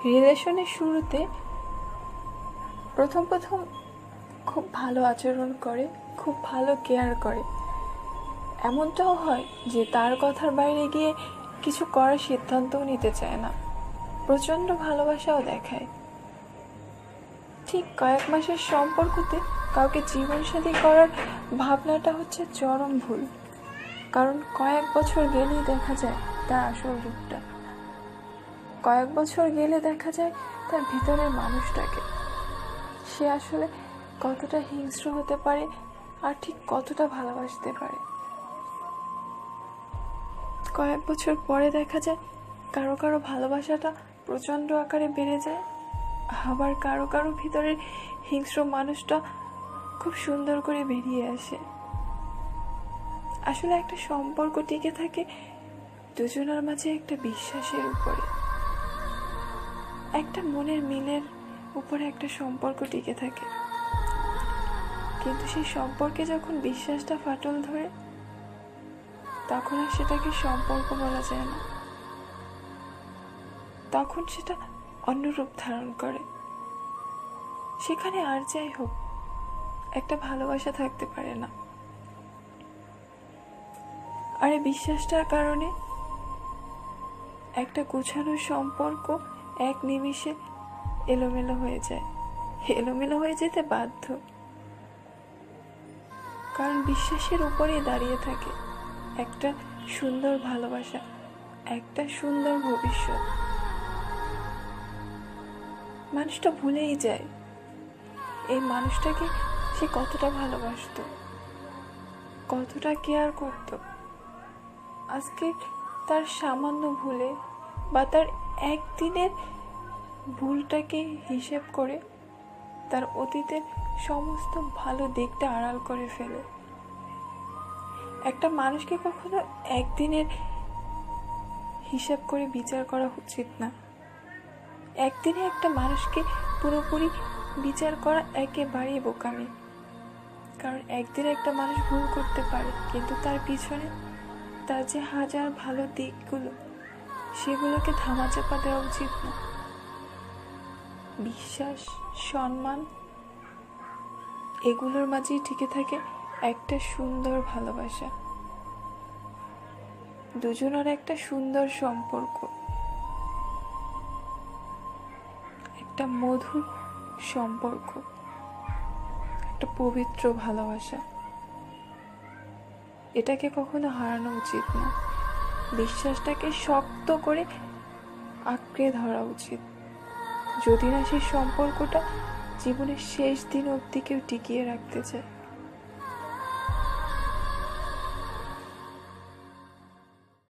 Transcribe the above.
রিলেশনের শুরুতে প্রথম খুব ভালো আচরণ করে, খুব ভালো কেয়ার করে। এমনটাও হয় যে তার কথার বাইরে গিয়ে কিছু করার সিদ্ধান্তও নিতে চায় না, প্রচণ্ড ভালোবাসাও দেখায়। ঠিক কয়েক মাসের সম্পর্কতে কাউকে জীবনসাথী করার ভাবনাটা হচ্ছে চরম ভুল। কারণ কয়েক বছর গেলেই দেখা যায় তার আসল রূপটা। কয়েক বছর গেলে দেখা যায় তার ভিতরের মানুষটাকে, সে আসলে কতটা হিংস্র হতে পারে আর ঠিক কতটা ভালোবাসতে পারে। কয়েক বছর পরে দেখা যায় কারো কারো ভালোবাসাটা প্রচণ্ড আকারে বেড়ে যায়, আবার কারো কারো ভিতরের হিংস্র মানুষটা খুব সুন্দর করে বেরিয়ে আসে। আসলে একটা সম্পর্ক টিকে থাকে দুজনের মাঝে একটা বিশ্বাসের উপরে, একটা মনের মিলের উপরে একটা সম্পর্ক টিকে থাকে। কিন্তু সেই সম্পর্কে যখন বিশ্বাসটা ফাটল ধরে, তখন আর সেটাকে সম্পর্ক বলা যায় না, তখন সেটা অন্য রূপ ধারণ করে। সেখানে আর যাই হোক একটা ভালোবাসা থাকতে পারে না। আর এই বিশ্বাসটার কারণে একটা গোছানো সম্পর্ক এক নিমিষে এলোমেলো হয়ে যায়, এলোমেলো হয়ে যেতে বাধ্য। কারণ বিশ্বাসের উপরে দাঁড়িয়ে থাকে একটা সুন্দর ভালোবাসা, একটা সুন্দর ভবিষ্যৎ। মানুষটা ভুলেই যায় এই মানুষটাকে সে কতটা ভালোবাসতো, কতটা কেয়ার করত। আজকে তার সামান্য ভুলে বা তার একদিনের ভুলটাকে হিসেব করে তার অতীতের সমস্ত ভালো দিকটা আড়াল করে ফেলে। একটা মানুষকে কখনো একদিনের হিসাব করে বিচার করা উচিত না। একদিনে একটা মানুষকে পুরোপুরি বিচার করা একেবারেই বোকামি। কারণ একদিনে একটা মানুষ ভুল করতে পারে, কিন্তু তার পিছনে তার যে হাজার ভালো দিকগুলো, সেগুলোকে ধামাচাপা দেওয়া উচিত না। বিশ্বাস, সম্মান, এগুলোর মাঝেই টিকে থাকে একটা সুন্দর ভালোবাসা, দুজনের একটা সুন্দর সম্পর্ক, একটা মধুর সম্পর্ক, একটা পবিত্র ভালোবাসা। এটাকে কখনো হারানো উচিত না। বিশ্বাসটাকে শক্ত করে আঁকড়ে ধরা উচিত, যদি না সেই সম্পর্কটা জীবনের শেষ দিন অবধি কেউ টিকিয়ে রাখতে চায়।